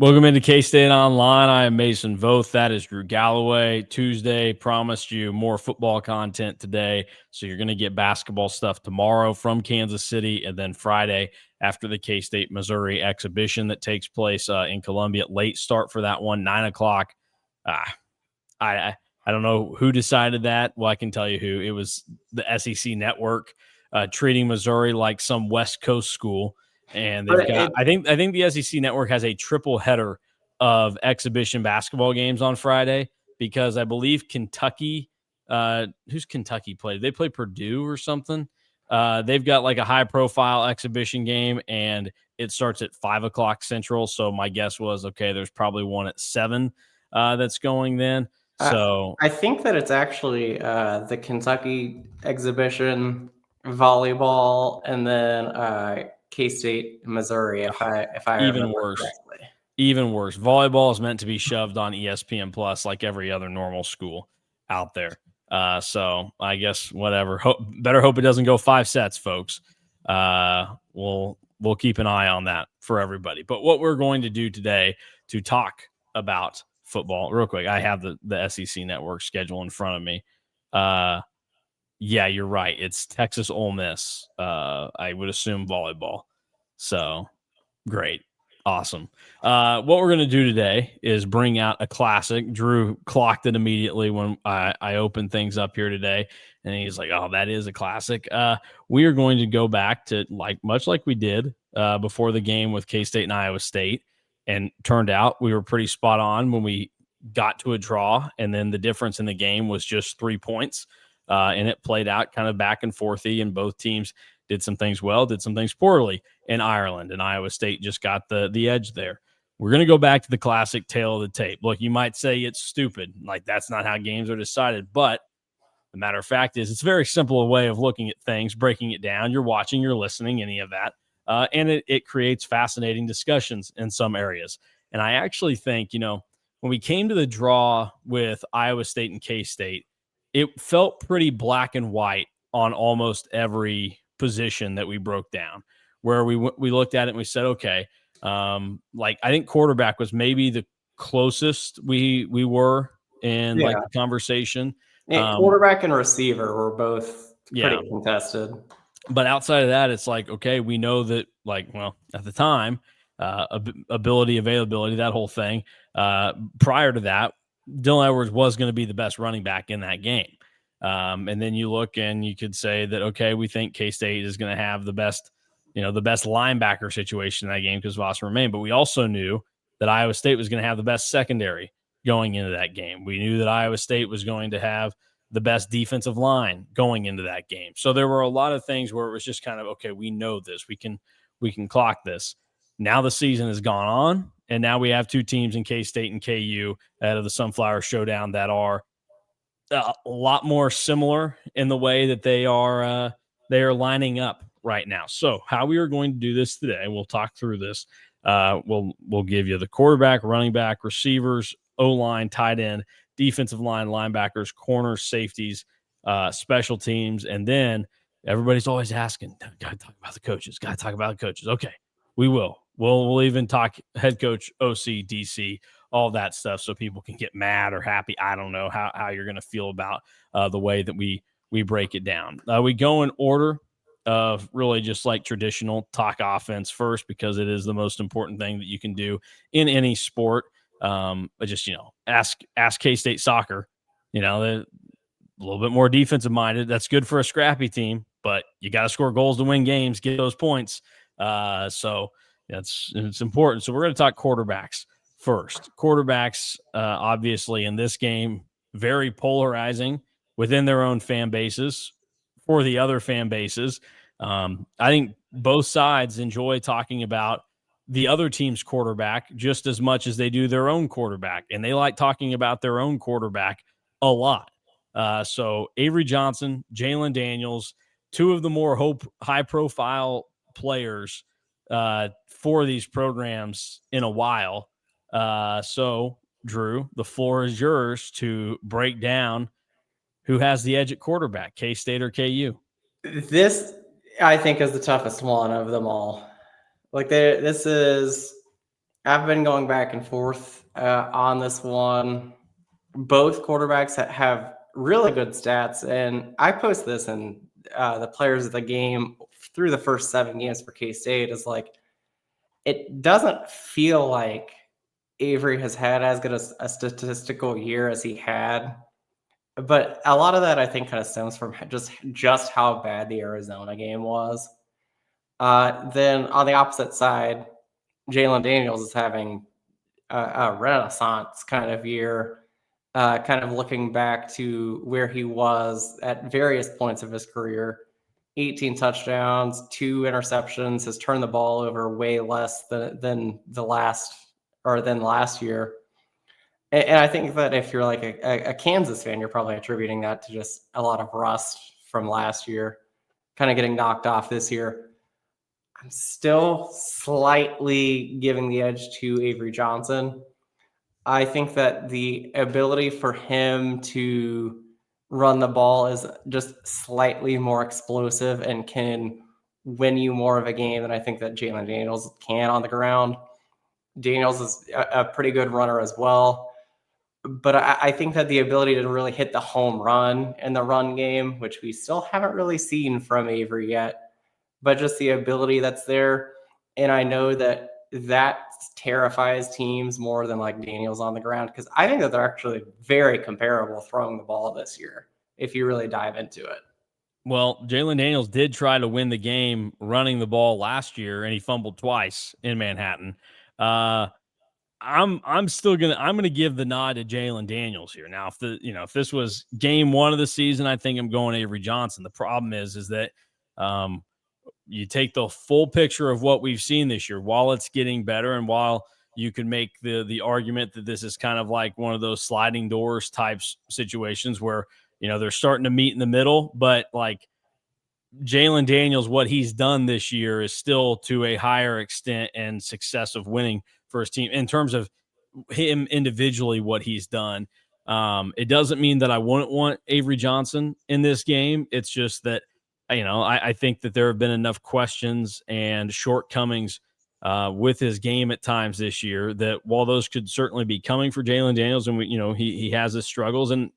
Welcome into K-State Online. I am Mason Voth. That is Drew Galloway. Tuesday promised you more football content today, so you're going to get basketball stuff tomorrow from Kansas City, and then Friday after the K-State Missouri exhibition that takes place in Columbia. Late start for that one, 9 o'clock. I don't know who decided that. Well, I can tell you who. It was the SEC Network treating Missouri like some West Coast school. And they've got I think the SEC Network has a triple header of exhibition basketball games on Friday because I believe Kentucky, who's Kentucky played? They play Purdue or something. They've got like a high profile exhibition game and it starts at 5 o'clock Central. So my guess was, okay, there's probably one at 7 that's going then. So I think that it's actually the Kentucky exhibition, volleyball, and then K-State, Missouri. If I even remember worse. correctly. Even worse. Volleyball is meant to be shoved on ESPN Plus like every other normal school out there. So I guess whatever. Better hope it doesn't go 5 sets, folks. We'll keep an eye on that for everybody. But what we're going to do today to talk about football, real quick, I have the SEC Network schedule in front of me. Yeah, you're right. It's Texas Ole Miss. I would assume volleyball. So great. Awesome. What we're going to do today is bring out a classic. Drew clocked it immediately when I opened things up here today. And he's like, oh, that is a classic. We are going to go back to much like we did before the game with K-State and Iowa State. And turned out we were pretty spot on when we got to a draw. And then the difference in the game was just 3 points. And it played out kind of back and forthy, and both teams did some things well, did some things poorly in Ireland, and Iowa State just got the edge there. We're going to go back to the classic tail of the tape. Look, you might say it's stupid. Like, that's not how games are decided. But the matter of fact is it's a very simple way of looking at things, breaking it down. You're watching, you're listening, any of that. And it creates fascinating discussions in some areas. And I actually think, when we came to the draw with Iowa State and K-State, it felt pretty black and white on almost every position that we broke down, where we looked at it and we said, okay, I think quarterback was maybe the closest we were in the conversation. Quarterback and receiver were both pretty contested. But outside of that, it's like, okay, we know that, at the time, ability, availability, that whole thing. Prior to that, Dylan Edwards was going to be the best running back in that game. And then you look and you could say that, okay, we think K-State is going to have the best linebacker situation in that game because Voss remained. But we also knew that Iowa State was going to have the best secondary going into that game. We knew that Iowa State was going to have the best defensive line going into that game. So there were a lot of things where it was just kind of, okay, we know this. We can clock this. Now the season has gone on, and now we have 2 teams in K-State and KU out of the Sunflower Showdown that are a lot more similar in the way that they are lining up right now. So how we are going to do this today, we'll talk through this. We'll give you the quarterback, running back, receivers, O-line, tight end, defensive line, linebackers, corners, safeties, special teams, and then everybody's always asking, "Got to talk about the coaches. Got to talk about the coaches." Okay, we will. We'll even talk head coach, OC, DC, all that stuff, so people can get mad or happy. I don't know how you're going to feel about the way that we break it down. We go in order of really just like traditional talk offense first because it is the most important thing that you can do in any sport. But just, ask K-State soccer, they're a little bit more defensive minded. That's good for a scrappy team, but you got to score goals to win games, get those points. So it's important. So we're going to talk quarterbacks first. Quarterbacks, obviously in this game, very polarizing within their own fan bases for the other fan bases. I think both sides enjoy talking about the other team's quarterback just as much as they do their own quarterback. And they like talking about their own quarterback a lot. So Avery Johnson, Jalen Daniels, 2 of the more high-profile players for these programs in a while. So, Drew, the floor is yours to break down who has the edge at quarterback, K-State or KU. This, I think, is the toughest one of them all. This is I've been going back and forth on this one. Both quarterbacks have really good stats, and I post this in the players of the game through the first 7 games for K-State. Is like it doesn't feel like Avery has had as good a statistical year as he had, but a lot of that I think kind of stems from just how bad the Arizona game was. Then on the opposite side, Jalen Daniels is having a renaissance kind of year, kind of looking back to where he was at various points of his career. 18 touchdowns, 2 interceptions, has turned the ball over way less than last year. And I think that if you're like a Kansas fan, you're probably attributing that to just a lot of rust from last year, kind of getting knocked off this year. I'm still slightly giving the edge to Avery Johnson. I think that the ability for him to run the ball is just slightly more explosive and can win you more of a game than I think that Jalen Daniels can on the ground. Daniels is a pretty good runner as well. But I think that the ability to really hit the home run in the run game, which we still haven't really seen from Avery yet, but just the ability that's there. And I know that that terrifies teams more than like Daniels on the ground, because I think that they're actually very comparable throwing the ball this year if you really dive into it. Well, Jalen Daniels did try to win the game running the ball last year, and he fumbled twice in Manhattan. Uh, I'm gonna give the nod to Jalen Daniels here. Now, if this was game one of the season, I think I'm going Avery Johnson. The problem is that um, you take the full picture of what we've seen this year. While it's getting better, and while you could make the argument that this is kind of like one of those sliding doors types situations where they're starting to meet in the middle, but like Jalen Daniels, what he's done this year is still to a higher extent and success of winning for his team in terms of him individually, what he's done. It doesn't mean that I wouldn't want Avery Johnson in this game. It's just that, I think that there have been enough questions and shortcomings with his game at times this year that while those could certainly be coming for Jalen Daniels, and he has his struggles and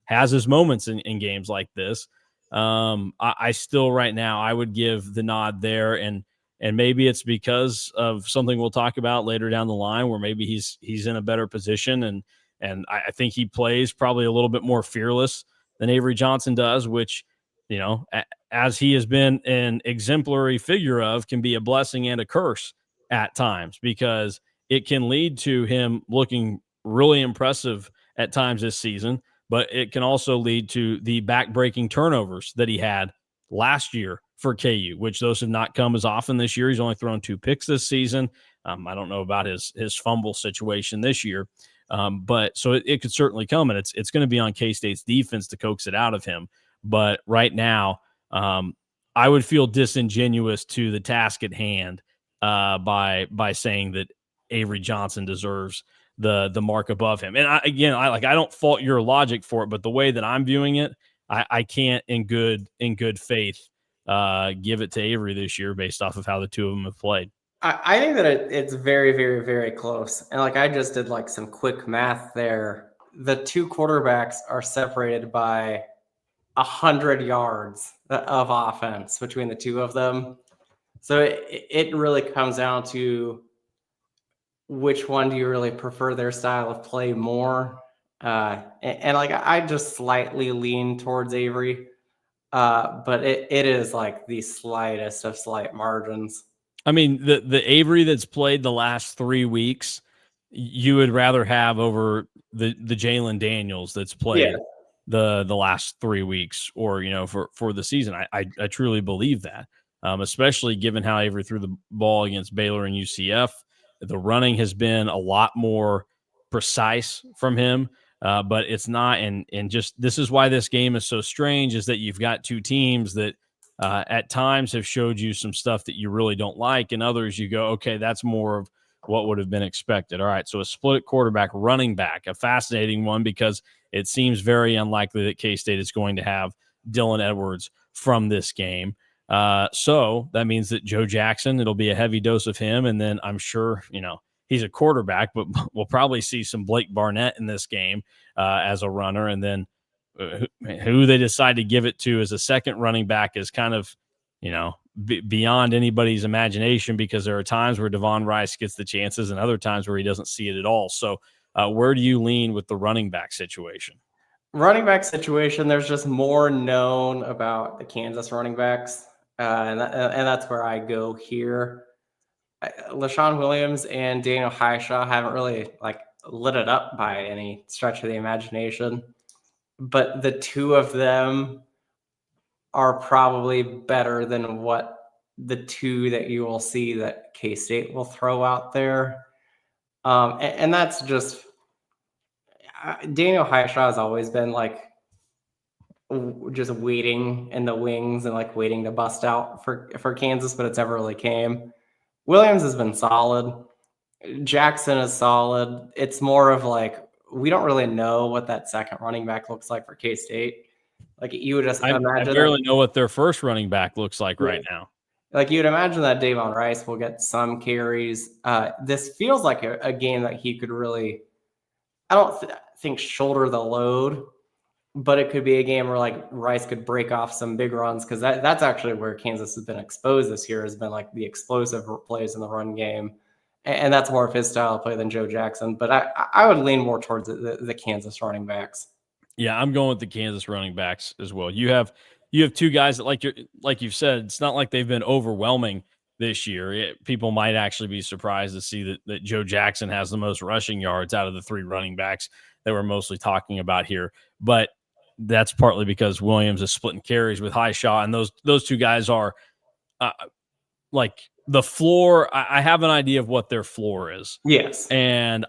has his moments in games like this. I still right now I would give the nod there, and maybe it's because of something we'll talk about later down the line where maybe he's in a better position, and I think he plays probably a little bit more fearless than Avery Johnson does, which as he has been an exemplary figure of, can be a blessing and a curse at times, because it can lead to him looking really impressive at times this season, but it can also lead to the back-breaking turnovers that he had last year for KU, which those have not come as often this year. He's only thrown 2 picks this season. I don't know about his fumble situation this year, but so it could certainly come, and it's going to be on K-State's defense to coax it out of him. But right now, I would feel disingenuous to the task at hand by saying that Avery Johnson deserves the mark above him. And I don't fault your logic for it, but the way that I'm viewing it, I can't in good faith give it to Avery this year based off of how the two of them have played. I think that it's very, very, very close. And like I just did like some quick math there. The two quarterbacks are separated by 100 yards of offense between the two of them. So it really comes down to which one do you really prefer their style of play more. And like I just slightly lean towards Avery, but it is like the slightest of slight margins. I mean, the Avery that's played the last 3 weeks, you would rather have over the Jalen Daniels that's Yeah. played the last 3 weeks, or for the season. I truly believe that, especially given how Avery threw the ball against Baylor and UCF. The running has been a lot more precise from him, but it's not. And just this is why this game is so strange, is that you've got two teams that at times have showed you some stuff that you really don't like, and others you go, okay, that's more of what would have been expected. All right, so a split quarterback running back, a fascinating one, because it seems very unlikely that K-State is going to have Dylan Edwards from this game. So that means that Joe Jackson, it'll be a heavy dose of him, and then I'm sure he's a quarterback, but we'll probably see some Blake Barnett in this game as a runner. And then who they decide to give it to as a second running back is kind of, beyond anybody's imagination, because there are times where Devon Rice gets the chances and other times where he doesn't see it at all. So where do you lean with the running back situation? Running back situation, there's just more known about the Kansas running backs, and that's where I go here. LaShawn Williams and Daniel Highshaw haven't really lit it up by any stretch of the imagination, but the two of them are probably better than what the two that you will see that K-State will throw out there. And that's just Daniel Highshaw has always been just waiting in the wings and waiting to bust out for Kansas, but it's never really came. Williams has been solid. Jackson is solid. It's more of we don't really know what that second running back looks like for K-State. You would just imagine. I barely know what their first running back looks like right now. You would imagine that Davon Rice will get some carries. This feels like a game that he could really, I don't think shoulder the load, but it could be a game where Rice could break off some big runs, because that's actually where Kansas has been exposed this year, has been the explosive plays in the run game. And that's more of his style of play than Joe Jackson. But I would lean more towards the Kansas running backs. Yeah, I'm going with the Kansas running backs as well. You have two guys that, like you've said, it's not like they've been overwhelming this year. People might actually be surprised to see that Joe Jackson has the most rushing yards out of the three running backs that we're mostly talking about here. But that's partly because Williams is splitting carries with Highshaw, and those two guys are the floor. I have an idea of what their floor is. Yes. And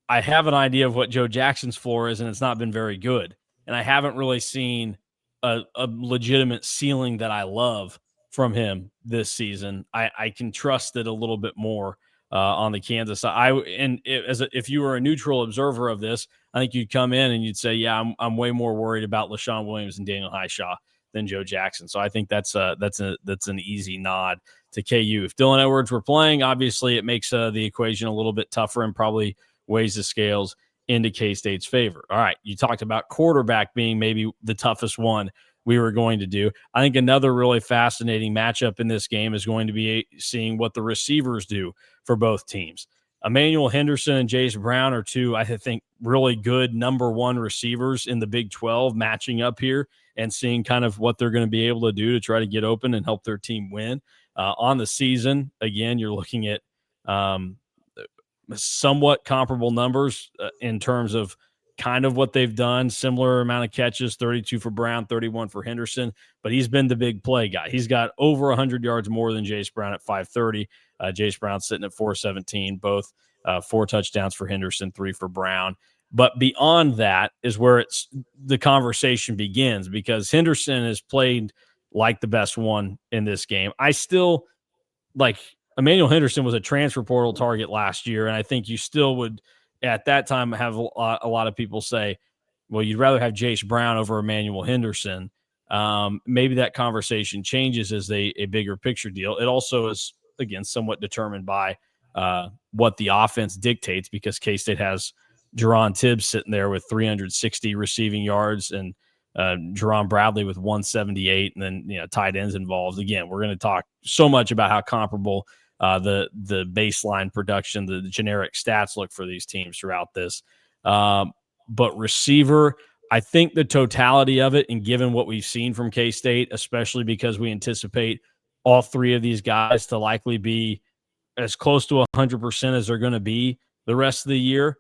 I have an idea of what Joe Jackson's floor is, and it's not been very good. And I haven't really seen a legitimate ceiling that I love from him this season. I can trust it a little bit more on the Kansas side. If you were a neutral observer of this, I think you'd come in and you'd say, yeah, I'm way more worried about LaShawn Williams and Daniel Highshaw than Joe Jackson. So I think that's an easy nod to KU. If Dylan Edwards were playing, obviously it makes the equation a little bit tougher and probably weighs the scales into K-State's favor. All right, you talked about quarterback being maybe the toughest one we were going to do. I think another really fascinating matchup in this game is going to be seeing what the receivers do for both teams. Emmanuel Henderson and Jace Brown are two, I think, really good number one receivers in the Big 12, matching up here and seeing kind of what they're going to be able to do to try to get open and help their team win. On the season, again, you're looking at somewhat comparable numbers in terms of kind of what they've done. Similar amount of catches, 32 for Brown, 31 for Henderson, but he's been the big play guy. He's got over 100 yards more than Jace Brown at 530. Jace Brown sitting at 417, both 4 touchdowns for Henderson, 3 for Brown. But beyond that is where the conversation begins, because Henderson has played like the best one in this game. I still Emmanuel Henderson was a transfer portal target last year, and I think you still would at that time have a lot of people say, well, you'd rather have Jace Brown over Emmanuel Henderson. Maybe that conversation changes as a bigger picture deal. It also is, again, somewhat determined by what the offense dictates, because K-State has Jerron Tibbs sitting there with 360 receiving yards and Jerron Bradley with 178, and then tight ends involved. Again, we're going to talk so much about how comparable the baseline production, the generic stats look for these teams throughout this. But receiver, I think the totality of it, and given what we've seen from K-State, especially because we anticipate all three of these guys to likely be as close to 100% as they're going to be the rest of the year,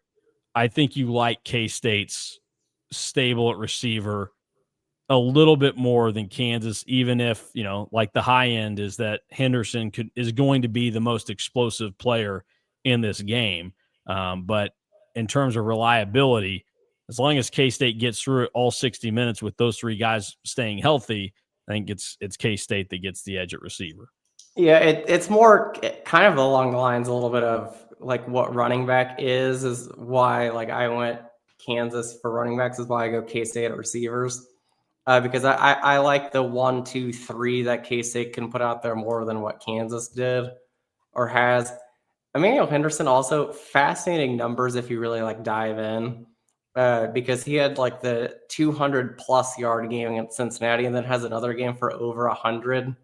I think you like K-State's stable at receiver a little bit more than Kansas, even if, the high end is that Henderson is going to be the most explosive player in this game. But in terms of reliability, as long as K-State gets through it all 60 minutes with those three guys staying healthy, I think it's K-State that gets the edge at receiver. Yeah, it's more kind of along the lines a little bit of what running back is why I went Kansas for running backs, is why I go K-State at receivers. Because I like the 1, 2, 3 that K-State can put out there more than what Kansas did or has. Emmanuel Henderson also fascinating numbers if you really like dive in, because he had like the 200 plus yard game against Cincinnati, and then has another game for over 100.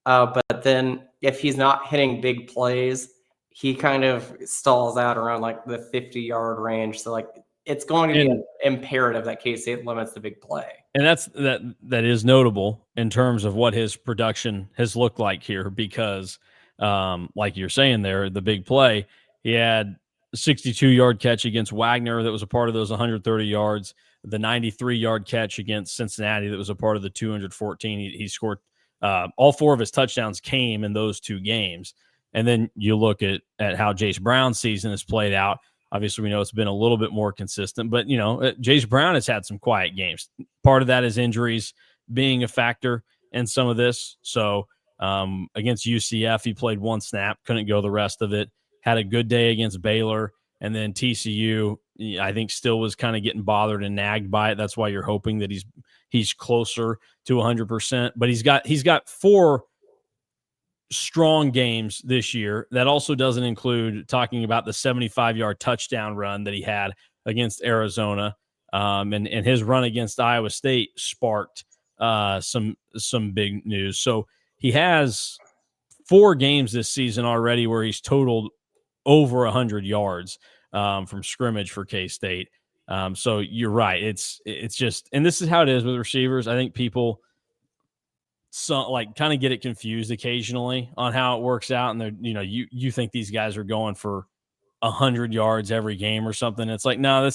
But then if he's not hitting big plays, he kind of stalls out around like the 50-yard range. So like it's going to be And imperative that K-State limits the big play. And that is notable in terms of what his production has looked like here because, like you're saying there, the big play, he had a 62-yard catch against Wagner that was a part of those 130 yards, the 93-yard catch against Cincinnati that was a part of the 214. He scored all four of his touchdowns came in those two games. And then you look at how Jace Brown's season has played out. Obviously, we know it's been a little bit more consistent, but Jace Brown has had some quiet games. Part of that is injuries being a factor in some of this. So against UCF, he played one snap, couldn't go the rest of it. Had a good day against Baylor, and then TCU, I think, still was kind of getting bothered and nagged by it. That's why you're hoping that he's closer to 100%. But he's got four strong games this year. That also doesn't include talking about the 75-yard touchdown run that he had against Arizona. And his run against Iowa State sparked some big news. So he has 4 games this season already where he's totaled over 100 yards from scrimmage for K-State. So you're right. It's just, and this is how it is with receivers. I think people like kind of get it confused occasionally on how it works out, and they're you think these guys are going for 100 yards every game or something. It's like, no,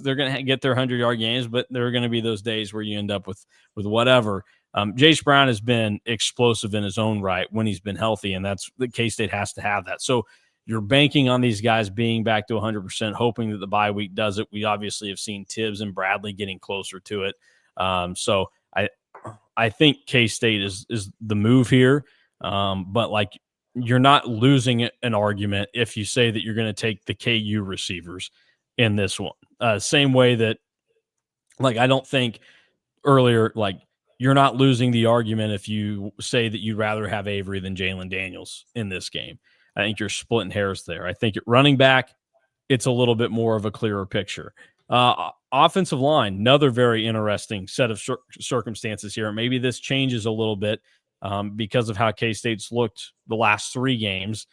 they're going to get their 100-yard games, but there are going to be those days where you end up with whatever. Jace Brown has been explosive in his own right when he's been healthy, and that's the K-State has to have that. So you're banking on these guys being back to 100%, hoping that the bye week does it. We obviously have seen Tibbs and Bradley getting closer to it. So I think K-State is the move here. But like, you're not losing an argument if you say that you're going to take the KU receivers in this one. Same way that, like, I don't think earlier, like, you're not losing the argument if you say that you'd rather have Avery than Jalen Daniels in this game. I think you're splitting hairs there. I think at running back, it's a little bit more of a clearer picture. Offensive line, another very interesting set of circumstances here. Maybe this changes a little bit because of how K-State's looked the last 3 games.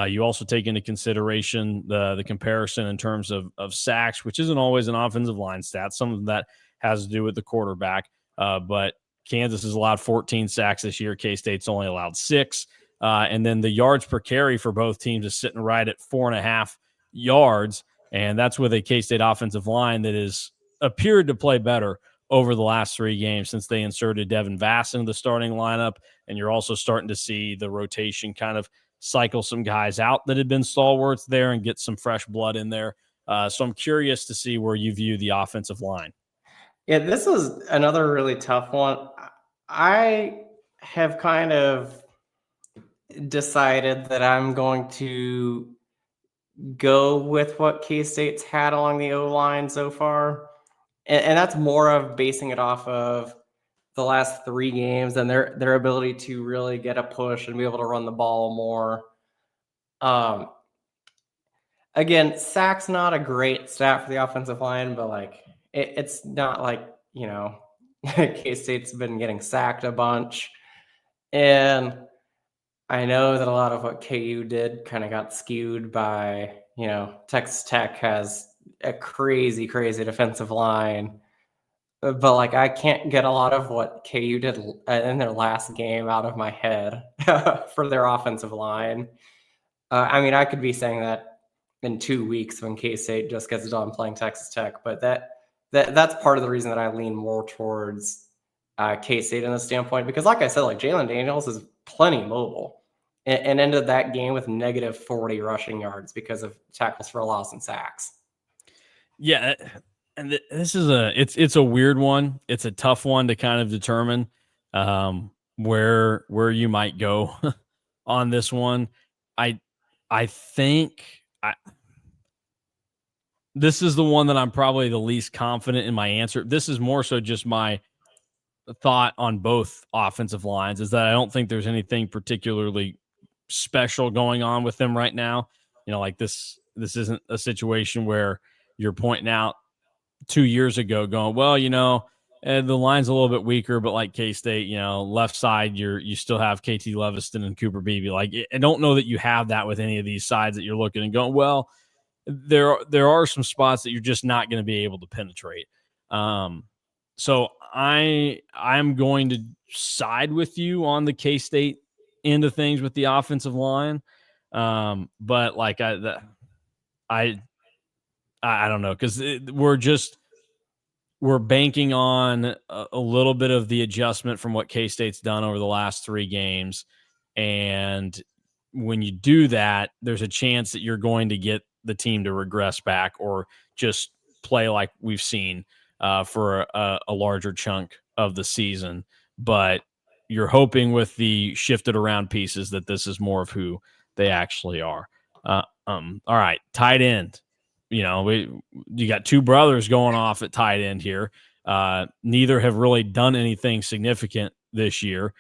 You also take into consideration the comparison in terms of sacks, which isn't always an offensive line stat. Some of that has to do with the quarterback. But Kansas has allowed 14 sacks this year. K-State's only allowed 6. And then the yards per carry for both teams is sitting right at 4.5 yards. And that's with a K-State offensive line that has appeared to play better over the last 3 games since they inserted Devin Vass into the starting lineup. And you're also starting to see the rotation kind of cycle some guys out that had been stalwarts there and get some fresh blood in there. So I'm curious to see where you view the offensive line. Yeah, this is another really tough one. I have kind of decided that I'm going to go with what K-State's had along the O-line so far. And that's more of basing it off of the last 3 games and their ability to really get a push and be able to run the ball more. Again, sacks not a great stat for the offensive line, but like it's not like, K-State's been getting sacked a bunch. And I know that a lot of what KU did kind of got skewed by, Texas Tech has a crazy, crazy defensive line. But like, I can't get a lot of what KU did in their last game out of my head for their offensive line. I mean, I could be saying that in 2 weeks when K-State just gets done playing Texas Tech, but that's part of the reason that I lean more towards K-State in this standpoint, because like I said, like Jalen Daniels is plenty mobile and ended that game with negative 40 rushing yards because of tackles for a loss and sacks. Yeah, and this is it's a weird one. It's a tough one to kind of determine where you might go on this one. I think this is the one that I'm probably the least confident in my answer. This is more so just my thought on both offensive lines, is that I don't think there's anything particularly special going on with them right now. like this isn't a situation where you're pointing out 2 years ago going, well, the line's a little bit weaker, but like K-State, left side, you still have KT Leviston and Cooper Beebe. Like, I don't know that you have that with any of these sides that you're looking and going, well, there are some spots that you're just not going to be able to penetrate. So I'm going to side with you on the K-State end of things with the offensive line. But like I don't know, because we're banking on a little bit of the adjustment from what K-State's done over the last 3 games. And when you do that, there's a chance that you're going to get the team to regress back or just play like we've seen for a larger chunk of the season. But you're hoping with the shifted around pieces that this is more of who they actually are. All right, tight end. You got 2 brothers going off at tight end here. Neither have really done anything significant this year.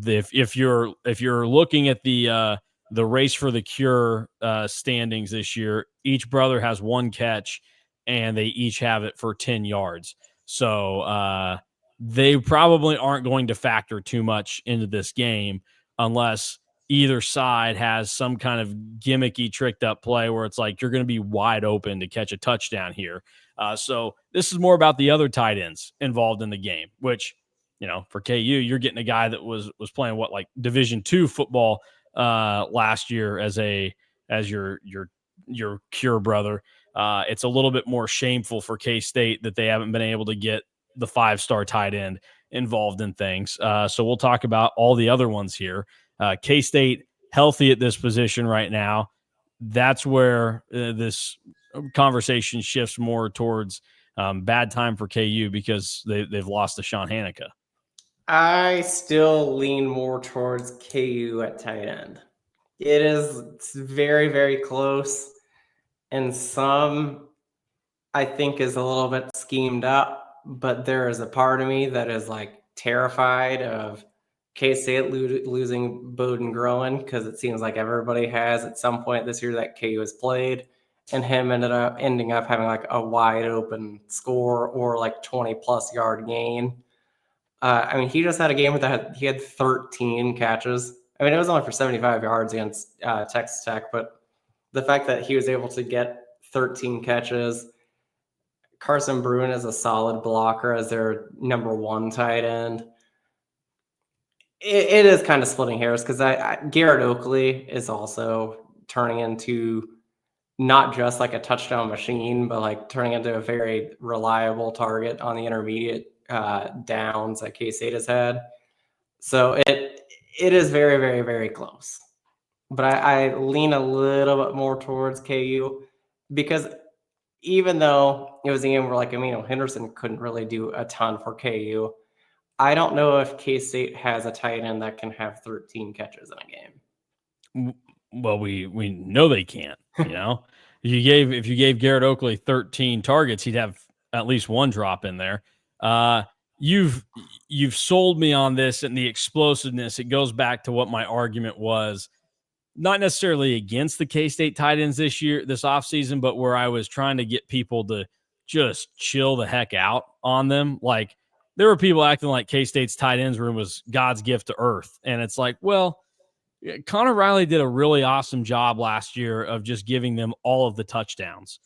If you're looking at the race for the cure standings this year, each brother has 1 catch, and they each have it for 10 yards. So they probably aren't going to factor too much into this game unless either side has some kind of gimmicky tricked up play where it's like you're going to be wide open to catch a touchdown here. So this is more about the other tight ends involved in the game, which, for KU, you're getting a guy that was playing like Division II football last year as your cure brother. It's a little bit more shameful for K-State that they haven't been able to get the 5-star tight end involved in things. So we'll talk about all the other ones here. K-State healthy at this position right now. That's where this conversation shifts more towards bad time for KU because they've lost to Sean Hanukkah. I still lean more towards KU at tight end. It's very, very close. And some, I think, is a little bit schemed up, but there is a part of me that is like terrified of K-State losing Bowden Groen, because it seems like everybody has at some point this year that KU has played, and him ending up having like a wide open score or like 20+ yard gain. He just had a game he had 13 catches. It was only for 75 yards against Texas Tech, but the fact that he was able to get 13 catches. Carson Bruin is a solid blocker as their number 1 tight end. It is kind of splitting hairs because Garrett Oakley is also turning into not just like a touchdown machine, but like turning into a very reliable target on the intermediate downs that K-State has had. So it is very, very, very close. But I lean a little bit more towards KU because even though it was a game where like Amino Henderson couldn't really do a ton for KU, I don't know if K-State has a tight end that can have 13 catches in a game. Well, we know they can't. If you gave Garrett Oakley 13 targets, he'd have at least 1 drop in there. You've sold me on this and the explosiveness. It goes back to what my argument was, not necessarily against the K-State tight ends this offseason, but where I was trying to get people to just chill the heck out on them. Like, there were people acting like K-State's tight ends room was God's gift to earth. And it's like, well, Connor Riley did a really awesome job last year of just giving them all of the touchdowns.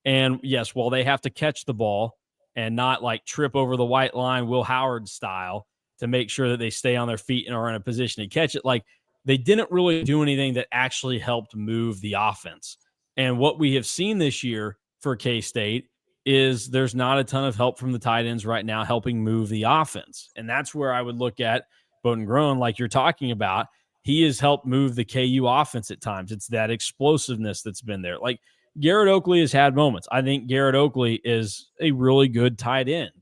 And yes, while they have to catch the ball and not like trip over the white line, Will Howard style, to make sure that they stay on their feet and are in a position to catch it, like, they didn't really do anything that actually helped move the offense. And what we have seen this year for K-State is there's not a ton of help from the tight ends right now helping move the offense. And that's where I would look at Bowden Groen, like you're talking about. He has helped move the KU offense at times. It's that explosiveness that's been there. Like, Garrett Oakley has had moments. I think Garrett Oakley is a really good tight end,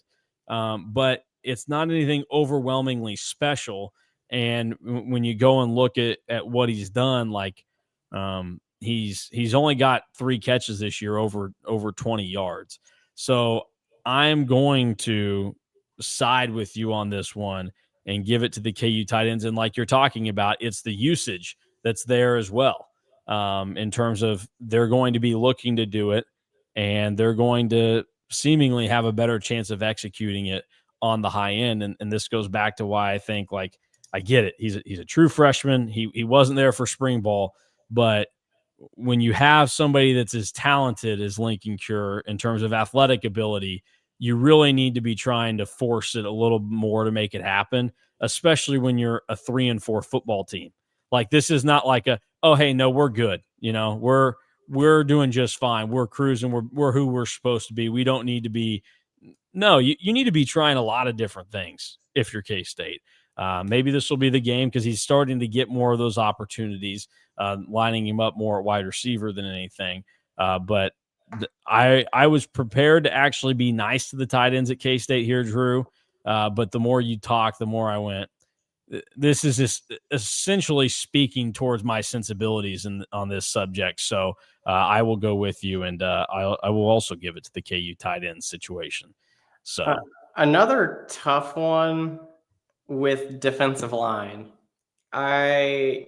but it's not anything overwhelmingly special. And when you go and look at what he's done, like, he's only got 3 catches this year over 20 yards. So I'm going to side with you on this one and give it to the KU tight ends. And like you're talking about, it's the usage that's there as well. in terms of they're going to be looking to do it, and they're going to seemingly have a better chance of executing it on the high end. And this goes back to why I think, like, I get it. He's a true freshman. He wasn't there for spring ball, but when you have somebody that's as talented as Lincoln Cure in terms of athletic ability, you really need to be trying to force it a little more to make it happen, especially when you're a 3-4 football team. Like, this is not like a, oh, hey, no, we're good. We're doing just fine. We're cruising. We're who we're supposed to be. We don't need to be. No, you need to be trying a lot of different things if you're K-State. Maybe this will be the game because he's starting to get more of those opportunities, lining him up more at wide receiver than anything. But I was prepared to actually be nice to the tight ends at K-State here, Drew. But the more you talk, the more I went, this is just essentially speaking towards my sensibilities on this subject. So I will go with you, and I will also give it to the KU tight end situation. So Another tough one with defensive line. I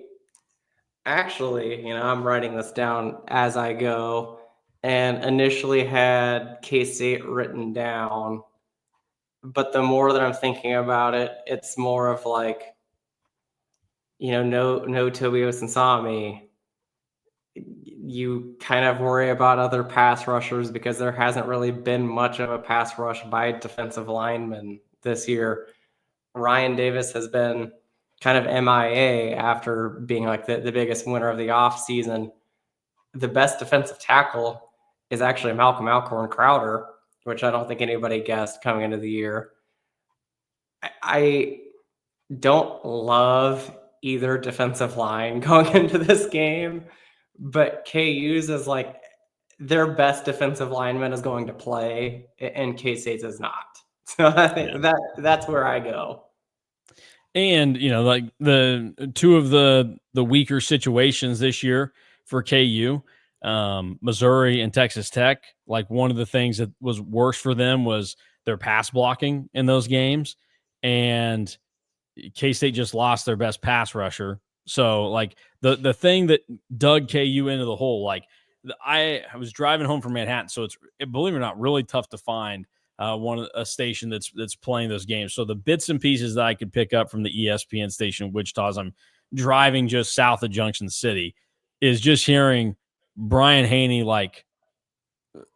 actually, I'm writing this down as I go, and initially had K-State written down, but the more that I'm thinking about it, it's more of like, no Toby Osunsami. You kind of worry about other pass rushers because there hasn't really been much of a pass rush by defensive linemen this year. Ryan Davis has been kind of MIA after being like the biggest winner of the offseason. The best defensive tackle is actually Malcolm Alcorn Crowder, which I don't think anybody guessed coming into the year. I don't love either defensive line going into this game, but KU's is like their best defensive lineman is going to play, and K-State's is not. So I think that's where I go. And like the two of the weaker situations this year for KU, Missouri and Texas Tech, like one of the things that was worse for them was their pass blocking in those games. And K-State just lost their best pass rusher. So like the thing that dug KU into the hole, like I was driving home from Manhattan, so it's, believe it or not, really tough to find a station that's playing those games. So the bits and pieces that I could pick up from the ESPN station in Wichita as I'm driving just south of Junction City is just hearing Brian Haney like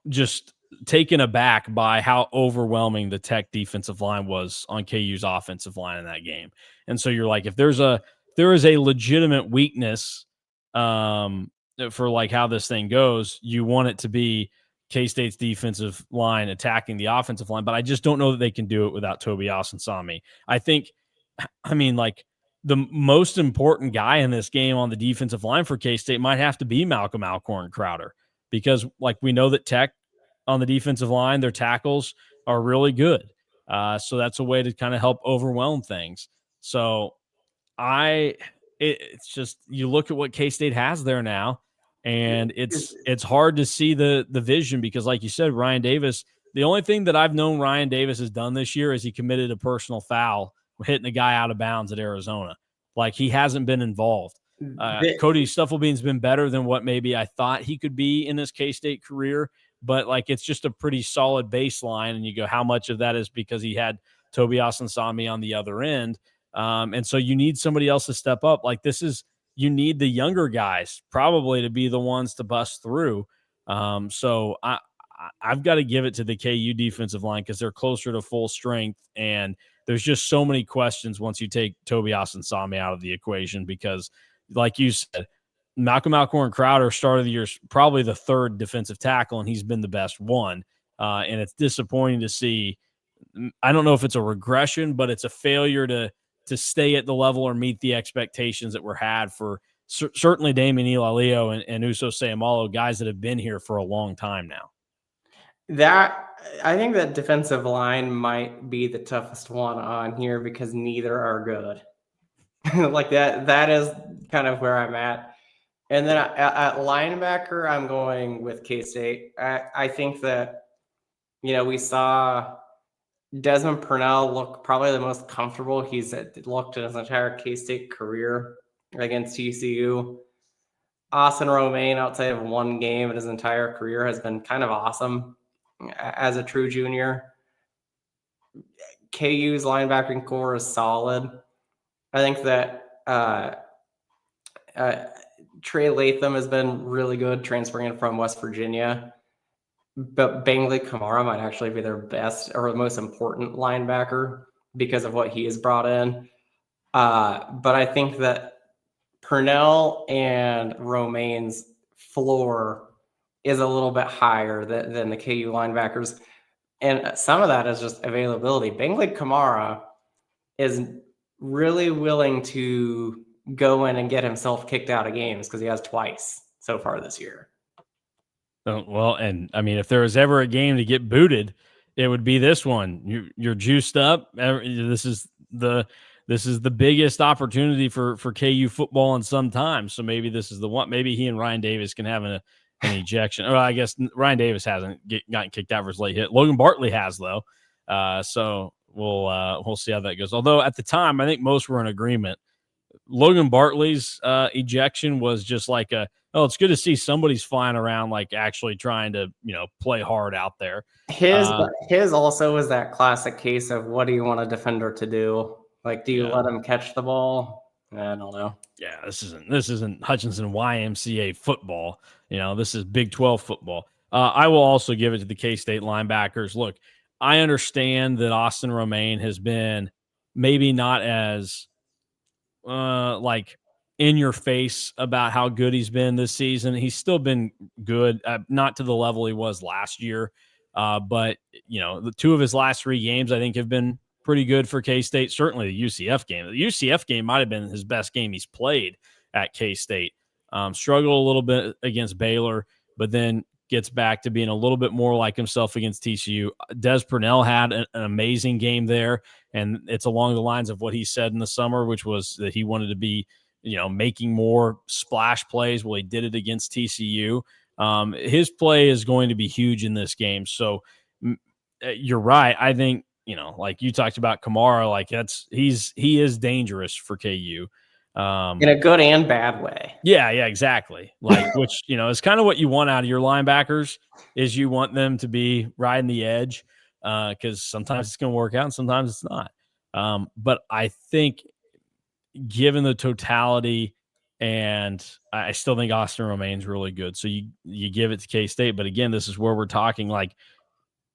just taken aback by how overwhelming the Tech defensive line was on KU's offensive line in that game. And so you're like, if there is a legitimate weakness for like how this thing goes, you want it to be K-State's defensive line attacking the offensive line, but I just don't know that they can do it without Toby Osunsami. I mean, like the most important guy in this game on the defensive line for K-State might have to be Malcolm Alcorn Crowder, because like we know that Tech on the defensive line, their tackles are really good. So that's a way to kind of help overwhelm things. So it's just, you look at what K-State has there now, and it's hard to see the vision because, like you said, Ryan Davis, the only thing that I've known Ryan Davis has done this year is he committed a personal foul hitting a guy out of bounds at Arizona. Like, he hasn't been involved. Cody Stufflebean's been better than what maybe I thought he could be in his K-State career, but like it's just a pretty solid baseline. And you go, how much of that is because he had Toby Osunsami on the other end? And so you need somebody else to step up. Like, you need the younger guys probably to be the ones to bust through. So I've got to give it to the KU defensive line because they're closer to full strength, and there's just so many questions once you take Toby Osunsami out of the equation because, like you said, Malcolm Alcorn Crowder started the year probably the third defensive tackle, and he's been the best one. And it's disappointing to see. I don't know if it's a regression, but it's a failure to stay at the level or meet the expectations that were had for certainly Damian Ilalio and Uso Seumalo, guys that have been here for a long time now. I think that defensive line might be the toughest one on here because neither are good. Like that is kind of where I'm at. And then at linebacker, I'm going with K-State. I think that, we saw Desmond Purnell look probably the most comfortable he's looked in his entire K-State career against TCU. Austin Romaine, outside of one game in his entire career, has been kind of awesome as a true junior. KU's linebacking core is solid. I think that Trey Latham has been really good transferring in from West Virginia. But Bingley Kamara might actually be their best or the most important linebacker because of what he has brought in. But I think that Purnell and Romaine's floor is a little bit higher than the KU linebackers. And some of that is just availability. Bingley Kamara is really willing to go in and get himself kicked out of games because he has twice so far this year. Well, and I mean, if there was ever a game to get booted, it would be this one. You're juiced up. This is the biggest opportunity for KU football in some time. So maybe this is the one. Maybe he and Ryan Davis can have an ejection. Well, I guess Ryan Davis hasn't gotten kicked out for his late hit. Logan Bartley has though. So we'll see how that goes. Although at the time, I think most were in agreement. Logan Bartley's ejection was just like it's good to see somebody's flying around, like actually trying to, play hard out there. His also was that classic case of what do you want a defender to do? Like, do you let him catch the ball? I don't know. Yeah, this isn't Hutchinson YMCA football. This is Big 12 football. I will also give it to the K-State linebackers. Look, I understand that Austin Romaine has been maybe not as like in your face about how good he's been this season. He's still been good, not to the level he was last year. But the two of his last 3 games, I think, have been pretty good for K-State. Certainly the UCF game. The UCF game might have been his best game he's played at K-State. Struggled a little bit against Baylor, but then gets back to being a little bit more like himself against TCU. Des Purnell had an amazing game there, and it's along the lines of what he said in the summer, which was that he wanted to be, making more splash plays. Well, he did it against TCU. His play is going to be huge in this game. So you're right. I think, like you talked about Kamara, like he is dangerous for KU. In a good and bad way. Yeah, exactly. Like, which, is kind of what you want out of your linebackers is you want them to be riding the edge because sometimes it's going to work out and sometimes it's not. But I think given the totality, and I still think Austin Romaine's really good. So you give it to K-State. But again, this is where we're talking like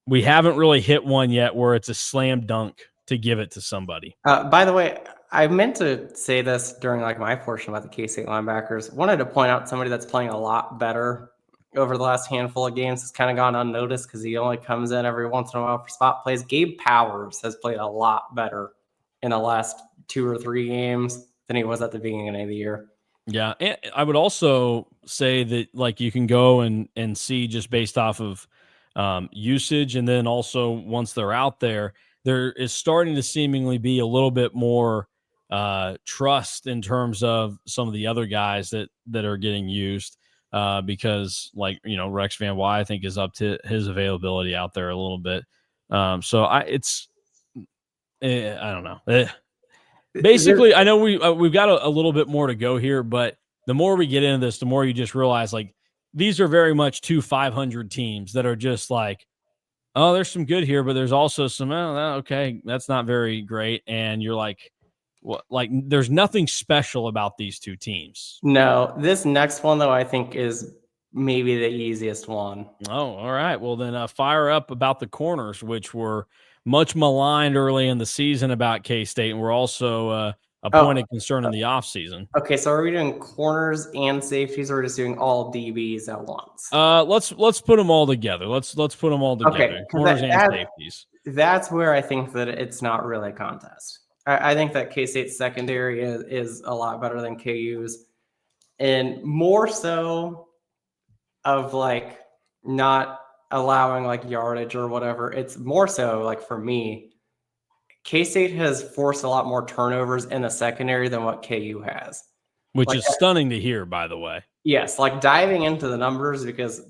we haven't really hit one yet where it's a slam dunk to give it to somebody. By the way, I meant to say this during like my portion about the K-State linebackers. Wanted to point out somebody that's playing a lot better over the last handful of games. Has kind of gone unnoticed because he only comes in every once in a while for spot plays. Gabe Powers has played a lot better in the last 2 or 3 games than he was at the beginning of the year. Yeah, and I would also say that like you can go and see just based off of usage, and then also once they're out there is starting to seemingly be a little bit more trust in terms of some of the other guys that are getting used because like Rex Van Wy I think is up to his availability out there a little bit. So I don't know. Basically, I know we've got a little bit more to go here, but the more we get into this, the more you just realize like these are very much 2 500 teams that are just like, oh, there's some good here, but there's also some, okay, that's not very great. And you're like, what? Like, there's nothing special about these 2 teams. No, this next one, though, I think is maybe the easiest one. Oh, all right. Well, then fire up about the corners, which were much maligned early in the season about K-State, and were also a point of concern in the offseason. Okay, so are we doing corners and safeties, or are we just doing all DBs at once? Let's put them all together. Let's put them all together. Okay, corners and safeties. That's where I think that it's not really a contest. I think that K-State's secondary is a lot better than KU's, and more so of like not allowing like yardage or whatever. It's more so like for me, K-State has forced a lot more turnovers in the secondary than what KU has. Which is stunning to hear, by the way. Yes, like diving into the numbers because,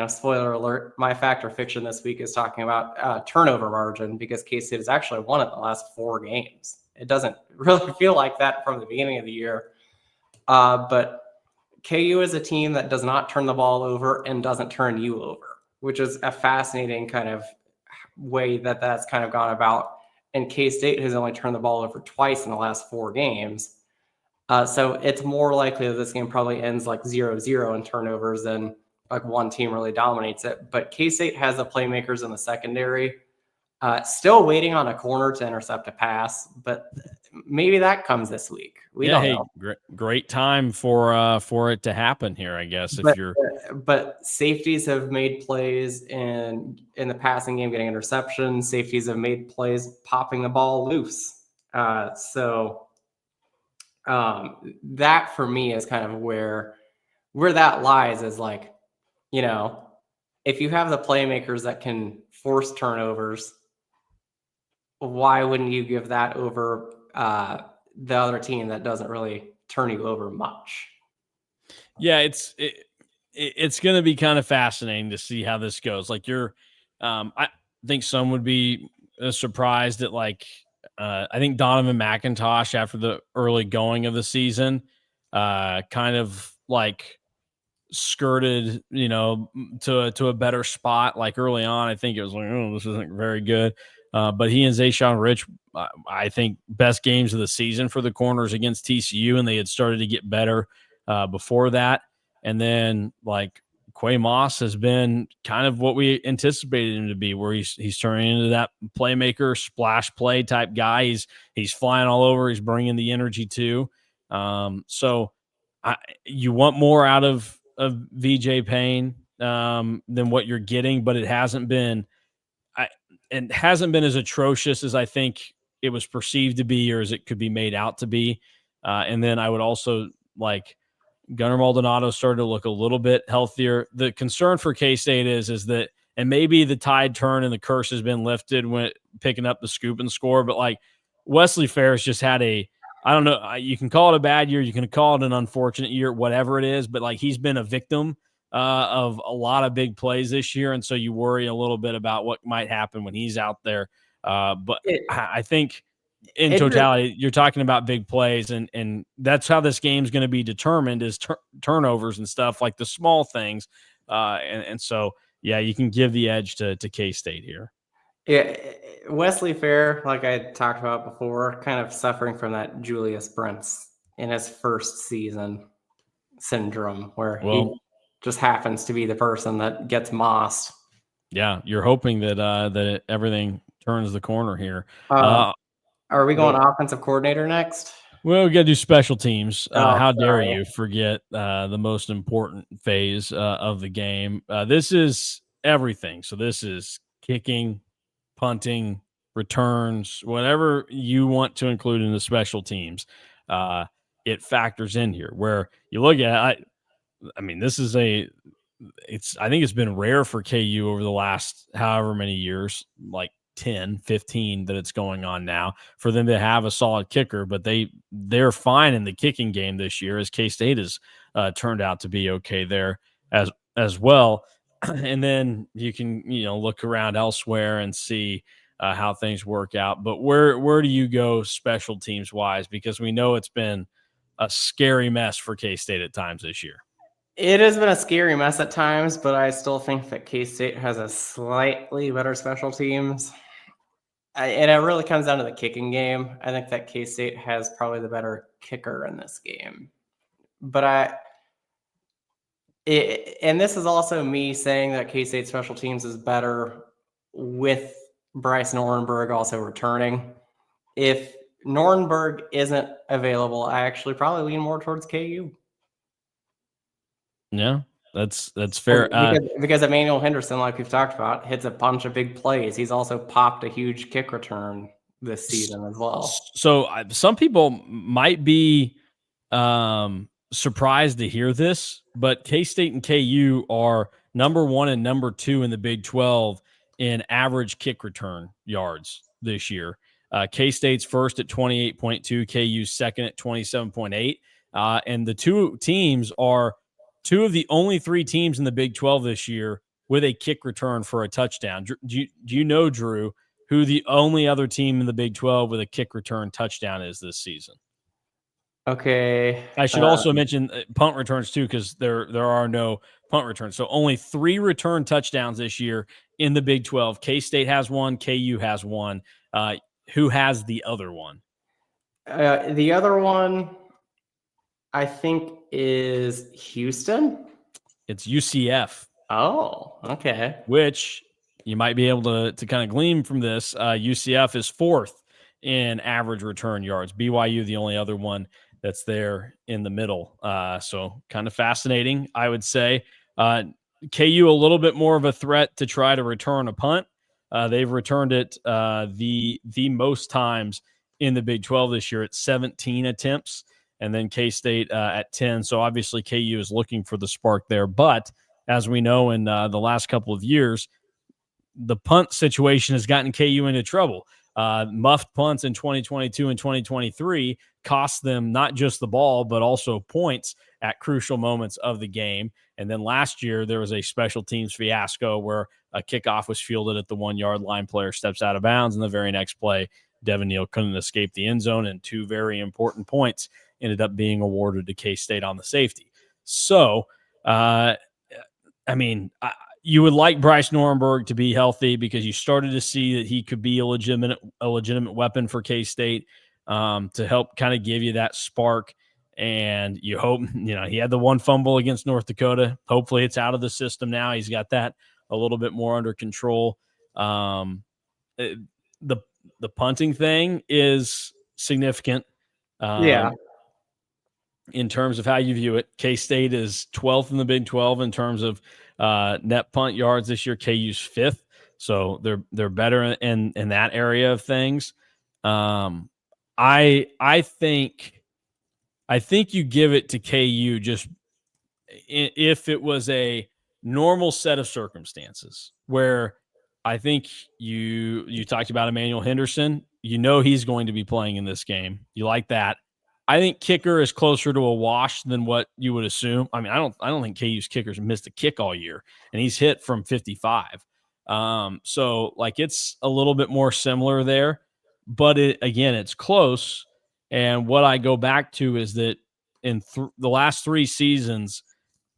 spoiler alert, my fact or fiction this week is talking about turnover margin because K-State has actually won it the last 4 games. It doesn't really feel like that from the beginning of the year. But KU is a team that does not turn the ball over and doesn't turn you over, which is a fascinating kind of way that that's kind of gone about. And K-State has only turned the ball over twice in the last 4 games. So it's more likely that this game probably ends like 0-0 in turnovers than like one team really dominates it. But K-State has the playmakers in the secondary. Still waiting on a corner to intercept a pass, but maybe that comes this week. We don't know. Great time for it to happen here, I guess. But safeties have made plays in the passing game, getting interceptions. Safeties have made plays popping the ball loose. So that for me is kind of where that lies, is like, if you have the playmakers that can force turnovers, why wouldn't you give that over the other team that doesn't really turn you over much? Yeah, it's going to be kind of fascinating to see how this goes. Like I think some would be surprised at I think Donovan McIntosh after the early going of the season, kind of like skirted, to a better spot. Like early on, I think it was like, oh, this isn't very good. But he and Zayshawn Rich, I think, best games of the season for the corners against TCU, and they had started to get better before that. And then like Quay Moss has been kind of what we anticipated him to be, where he's turning into that playmaker, splash play type guy. He's flying all over. He's bringing the energy too. So you want more out of VJ Payne than what you're getting, but it hasn't been as atrocious as I think it was perceived to be, or as it could be made out to be. And then I would also like Gunnar Maldonado started to look a little bit healthier. The concern for K-State is that, and maybe the tide turn and the curse has been lifted when picking up the scoop and score, but like Wesley Ferris just had I don't know, you can call it a bad year, you can call it an unfortunate year, whatever it is, but like he's been a victim of a lot of big plays this year, and so you worry a little bit about what might happen when he's out there. But I think in totality, you're talking about big plays, and that's how this game's going to be determined, is turnovers and stuff, like the small things. And so, yeah, you can give the edge to K-State here. Yeah, Wesley Fair, like I talked about before, kind of suffering from that Julius Brents in his first season syndrome, where he just happens to be the person that gets mossed. Yeah, you're hoping that everything turns the corner here. Are we going offensive coordinator next? Well, we got to do special teams. How dare sorry. you forget the most important phase of the game? This is everything. So this is kicking, punting, returns, whatever you want to include in the special teams. It factors in here. Where you look at, I mean, this is I think it's been rare for KU over the last however many years, like 10, 15 that it's going on now, for them to have a solid kicker, but they're fine in the kicking game this year, as K-State has turned out to be okay there as well. And then you can, look around elsewhere and see how things work out. But where do you go special teams wise? Because we know it's been a scary mess for K-State at times this year. It has been a scary mess at times, but I still think that K-State has a slightly better special teams. And it really comes down to the kicking game. I think that K-State has probably the better kicker in this game. But and this is also me saying that K-State special teams is better with Bryce Norrenberg also returning. If Norrenberg isn't available, I actually probably lean more towards KU. Yeah, that's fair. Because Emmanuel Henderson, like we've talked about, hits a bunch of big plays. He's also popped a huge kick return this season as well. So some people might be surprised to hear this, but K-State and KU are number 1 and number 2 in the Big 12 in average kick return yards this year. K-State's first at 28.2, KU's second at 27.8. And the two teams are two of the only 3 teams in the Big 12 this year with a kick return for a touchdown. Do you know, Drew, who the only other team in the Big 12 with a kick return touchdown is this season? Okay. I should also mention punt returns too, because there are no punt returns. So only 3 return touchdowns this year in the Big 12. K-State has one. KU has one. Who has the other one? The other one, I think, is Houston. It's UCF. Oh, okay. Which you might be able to kind of glean from this. UCF is 4th in average return yards. BYU, the only other one that's there in the middle. So kind of fascinating, I would say. KU, a little bit more of a threat to try to return a punt. They've returned it the most times in the Big 12 this year at 17 attempts, and then K-State at 10. So obviously KU is looking for the spark there. But as we know, in the last couple of years, the punt situation has gotten KU into trouble. Muffed punts in 2022 and 2023 cost them not just the ball, but also points at crucial moments of the game. And then last year, there was a special teams fiasco where a kickoff was fielded at the 1-yard line. Player steps out of bounds, and the very next play, Devin Neal couldn't escape the end zone, and 2 very important points ended up being awarded to K-State on the safety. So, I mean, you would like Bryce Norrenberg to be healthy, because you started to see that he could be a legitimate weapon for K-State, to help kind of give you that spark. And you hope, he had the 1 fumble against North Dakota. Hopefully it's out of the system now. He's got that a little bit more under control. The punting thing is significant. Yeah. In terms of how you view it, K-State is 12th in the Big 12 in terms of net punt yards this year. KU's 5th, so they're better in that area of things. I think you give it to KU just if it was a normal set of circumstances, where I think you talked about Emmanuel Henderson. He's going to be playing in this game. You like that. I think kicker is closer to a wash than what you would assume. I mean, I don't think KU's kickers missed a kick all year, and he's hit from 55. So like it's a little bit more similar there, but it's close. And what I go back to is that in the last 3 seasons,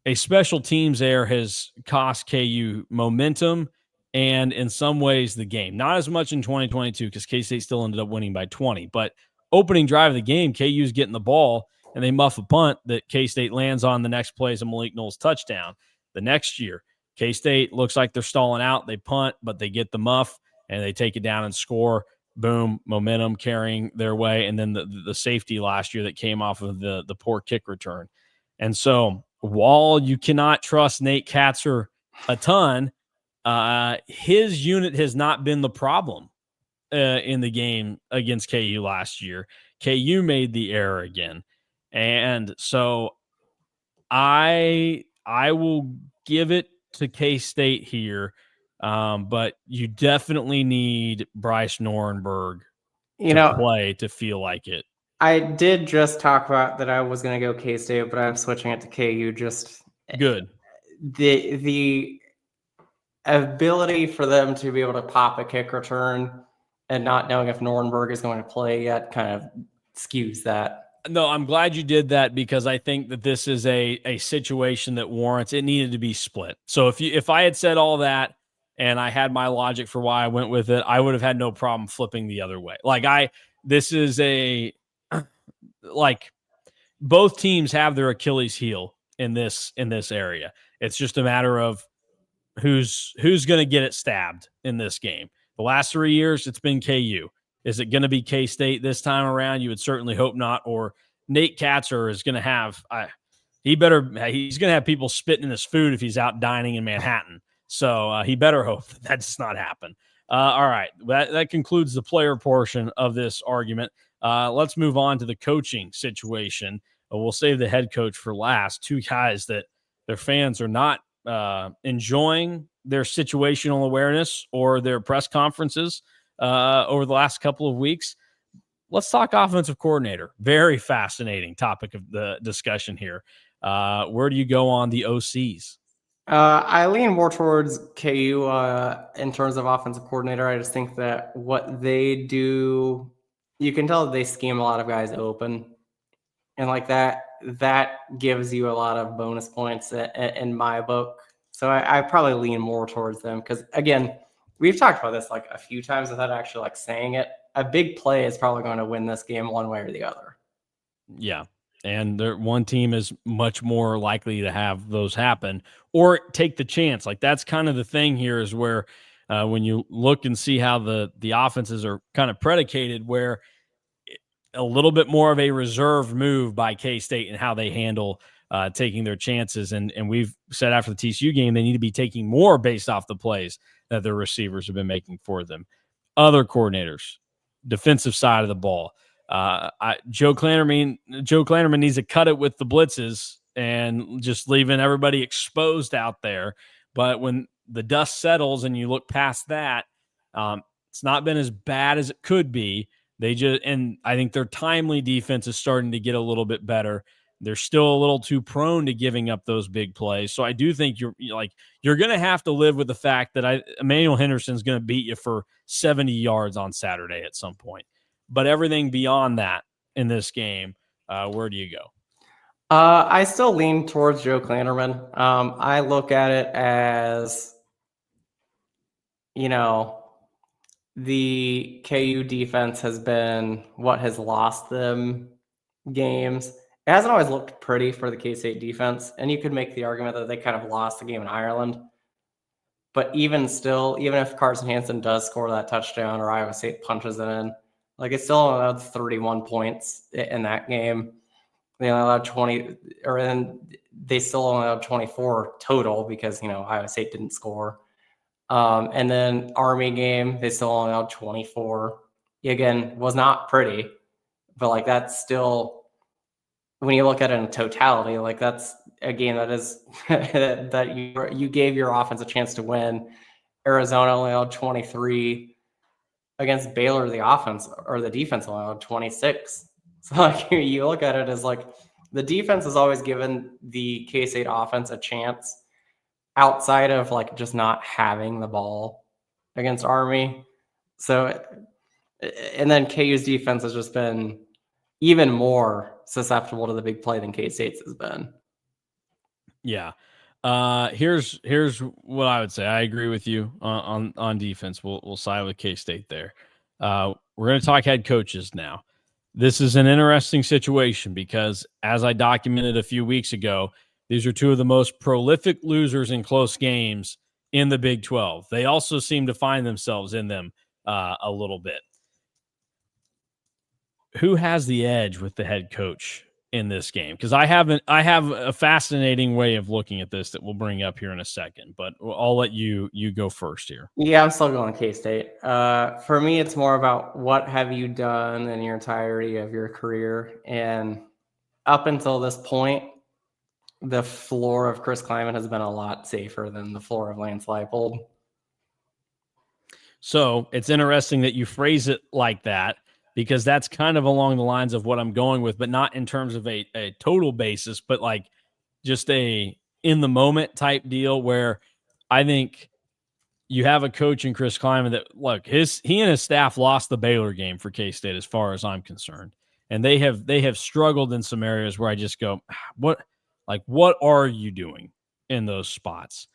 a special teams error has cost KU momentum and in some ways the game. Not as much in 2022, because K-State still ended up winning by 20. But opening drive of the game, KU's getting the ball and they muff a punt that K-State lands on. The next play is a Malik Knowles touchdown. The next year, K-State looks like they're stalling out. They punt, but they get the muff and they take it down and score. Boom, momentum carrying their way. And then the safety last year that came off of the poor kick return. And so while you cannot trust Nate Katzer a ton, his unit has not been the problem in the game against KU last year. KU made the error again. And so I will give it to K-State here, but you definitely need Bryce Norrenberg to play to feel like it. I did just talk about that I was going to go K-State, but I'm switching it to KU. Just good. The ability for them to be able to pop a kick return and not knowing if Norrenberg is going to play yet kind of skews that. No, I'm glad you did that, because I think that this is a situation that warrants it. Needed to be split. So if I had said all that and I had my logic for why I went with it, I would have had no problem flipping the other way. This is both teams have their Achilles heel in this area. It's just a matter of who's going to get it stabbed in this game. The last 3 years, it's been KU. Is it going to be K-State this time around? You would certainly hope not. Or Nate Katzer is going to have he's going to have people spitting in his food if he's out dining in Manhattan. So he better hope that does not happen. All right, that concludes the player portion of this argument. Let's move on to the coaching situation. We'll save the head coach for last. 2 guys that their fans are not enjoying their situational awareness or their press conferences over the last couple of weeks. Let's talk offensive coordinator. Very fascinating topic of the discussion here. Where do you go on the OCs? I lean more towards KU in terms of offensive coordinator. I just think that what they do, you can tell they scheme a lot of guys open. and like that gives you a lot of bonus points in my book. So I probably lean more towards them because, again, we've talked about this like a few times without actually like saying it. A big play is probably going to win this game one way or the other. Yeah. And one team is much more likely to have those happen or take the chance. Like that's kind of the thing here is where when you look and see how the offenses are kind of predicated, where a little bit more of a reserved move by K-State and how they handle taking their chances. And we've said after the TCU game, they need to be taking more based off the plays that their receivers have been making for them. Other coordinators, defensive side of the ball. Joe Klanderman needs to cut it with the blitzes and just leaving everybody exposed out there. But when the dust settles and you look past that, it's not been as bad as it could be. And I think their timely defense is starting to get a little bit better. They're still a little too prone to giving up those big plays. So I do think you're going to have to live with the fact that Emmanuel Henderson's going to beat you for 70 yards on Saturday at some point. But everything beyond that in this game, where do you go? I still lean towards Joe Klanderman. I look at it as, the KU defense has been what has lost them games. It hasn't always looked pretty for the K-State defense, and you could make the argument that they kind of lost the game in Ireland. But even still, even if Carson Hansen does score that touchdown or Iowa State punches it in, like it's still allowed 31 points in that game. They only allowed 20, or then they still only allowed 24 total because Iowa State didn't score. And then Army game, they still only allowed 24. Again, was not pretty, but like that's still, when you look at it in totality, like that's a game that is that you gave your offense a chance to win. Arizona only allowed 23 against Baylor. The offense or the defense only allowed 26. So like you look at it as like the defense has always given the K-State offense a chance outside of like just not having the ball against Army. So, and then KU's defense has just been even more susceptible to the big play than K-State's has been. Yeah. Here's what I would say. I agree with you on defense. We'll side with K-State there. We're going to talk head coaches now. This is an interesting situation because, as I documented a few weeks ago, these are two of the most prolific losers in close games in the Big 12. They also seem to find themselves in them a little bit. Who has the edge with the head coach in this game? Because I have a fascinating way of looking at this that we'll bring up here in a second, but I'll let you go first here. Yeah, I'm still going K-State. For me, it's more about what have you done in your entirety of your career, and up until this point, the floor of Chris Klieman has been a lot safer than the floor of Lance Leipold. So it's interesting that you phrase it like that, because that's kind of along the lines of what I'm going with, but not in terms of a total basis, but like just a in the moment type deal where I think you have a coach in Chris Klieman that, look, he and his staff lost the Baylor game for K-State as far as I'm concerned. And they have struggled in some areas where I just go, what are you doing in those spots?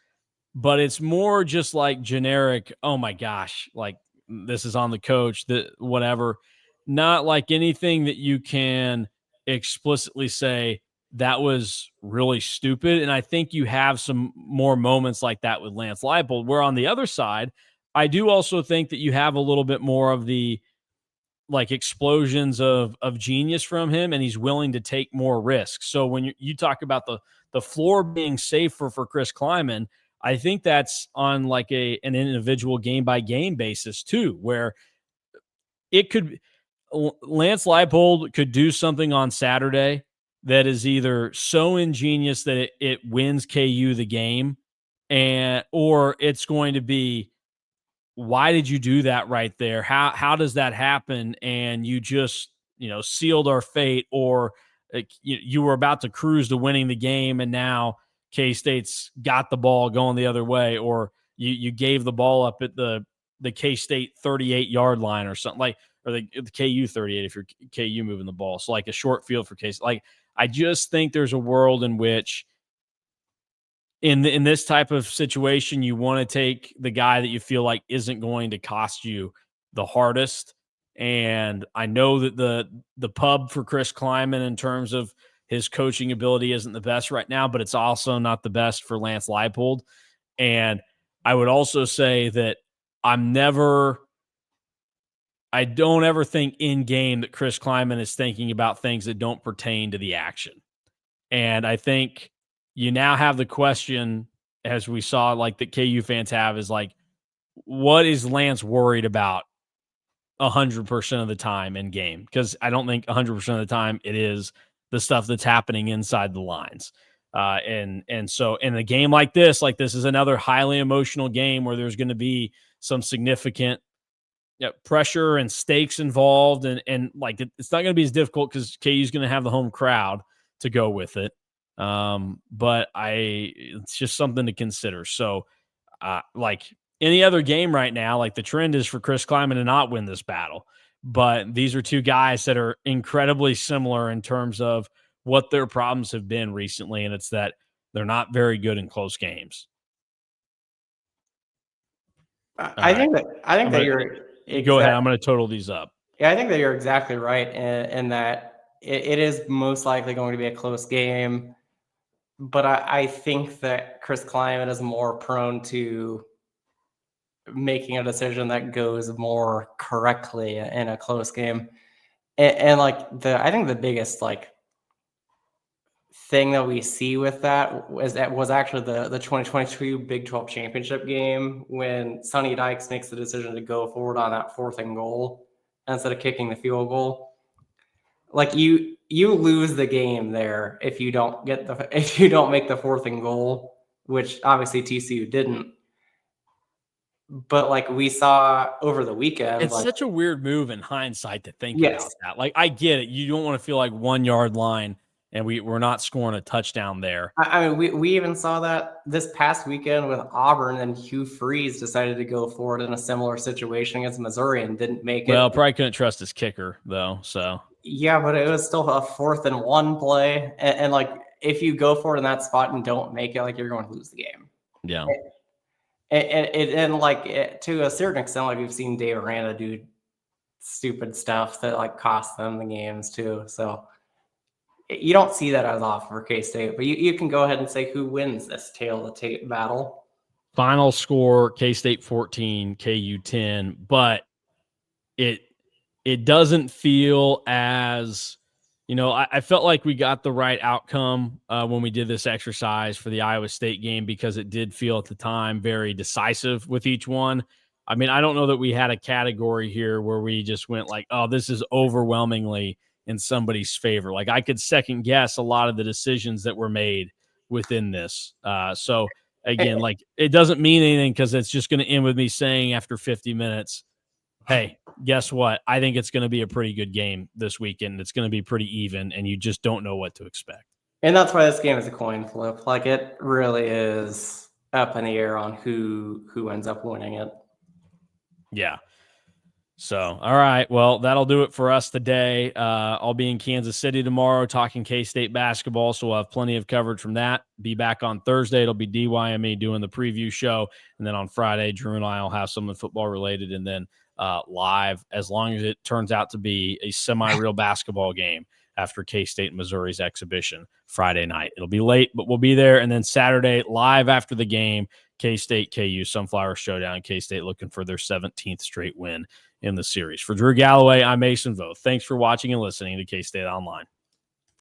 But it's more just like generic, oh my gosh, like this is on the coach, that whatever. Not like anything that you can explicitly say that was really stupid. And I think you have some more moments like that with Lance Leipold, where on the other side, I do also think that you have a little bit more of the like explosions of genius from him, and he's willing to take more risks. So when you talk about the floor being safer for Chris Klieman, I think that's on like an individual game by game basis too, where it could Lance Leipold could do something on Saturday that is either so ingenious that it wins KU the game, or it's going to be, why did you do that right there? How does that happen? And you just sealed our fate, or you were about to cruise to winning the game, and now K-State's got the ball going the other way, or you gave the ball up at the K-State 38-yard line or something. Like or the KU 38 if you're KU moving the ball. So like a short field for K-State. Like I just think there's a world in which in this type of situation, you want to take the guy that you feel like isn't going to cost you the hardest. And I know that the pub for Chris Kleiman in terms of his coaching ability isn't the best right now, but it's also not the best for Lance Leipold. And I would also say that I don't ever think in game that Chris Kleiman is thinking about things that don't pertain to the action. And I think you now have the question, as we saw, like that KU fans have, is like, what is Lance worried about 100% of the time in game? Because I don't think 100% of the time it is the stuff that's happening inside the lines. And so in a game like this is another highly emotional game where there's going to be some significant pressure and stakes involved. And like, it's not going to be as difficult because KU is going to have the home crowd to go with it. But it's just something to consider. So, like any other game right now, like the trend is for Chris Kleiman to not win this battle. But these are two guys that are incredibly similar in terms of what their problems have been recently. And it's that they're not very good in close games. I think that you're go ahead. I'm going to total these up. Yeah, I think that you're exactly right in that it is most likely going to be a close game. But I think that Chris Kleiman is more prone to making a decision that goes more correctly in a close game. And like I think the biggest like thing that we see with that was actually the 2022 Big 12 championship game when Sonny Dykes makes the decision to go forward on that 4th and goal instead of kicking the field goal. Like you lose the game there if you don't make the 4th and goal, which obviously TCU didn't. But like we saw over the weekend, it's such a weird move in hindsight to think about that. Like I get it. You don't want to feel like 1 yard line and we're not scoring a touchdown there. I mean, we even saw that this past weekend with Auburn, and Hugh Freeze decided to go forward in a similar situation against Missouri and didn't make it. Well, probably couldn't trust his kicker though. So yeah, but it was still a 4th and 1 play, and like if you go for it in that spot and don't make it, like you're going to lose the game. Yeah. And like to a certain extent, like we've seen Dave Aranda do stupid stuff that like cost them the games too. So you don't see that as often for K-State, but you can go ahead and say who wins this tail of the tape battle. Final score: K-State 14, KU 10. But it doesn't feel as, I felt like we got the right outcome when we did this exercise for the Iowa State game because it did feel at the time very decisive with each one. I mean, I don't know that we had a category here where we just went like, oh, this is overwhelmingly in somebody's favor. Like I could second guess a lot of the decisions that were made within this. So again, like it doesn't mean anything because it's just going to end with me saying after 50 minutes, hey, guess what? I think it's going to be a pretty good game this weekend. It's going to be pretty even, and you just don't know what to expect. And that's why this game is a coin flip. Like it really is up in the air on who ends up winning it. Yeah. So, all right. Well, that'll do it for us today. I'll be in Kansas City tomorrow talking K-State basketball, so we'll have plenty of coverage from that. Be back on Thursday. It'll be DYME doing the preview show. And then on Friday, Drew and I will have something football related and then live, as long as it turns out to be a semi-real basketball game after K-State and Missouri's exhibition Friday night. It'll be late, but we'll be there. And then Saturday, live after the game, K-State, KU, Sunflower Showdown. K-State looking for their 17th straight win in the series. For Drew Galloway, I'm Mason Voth. Thanks for watching and listening to K-State Online.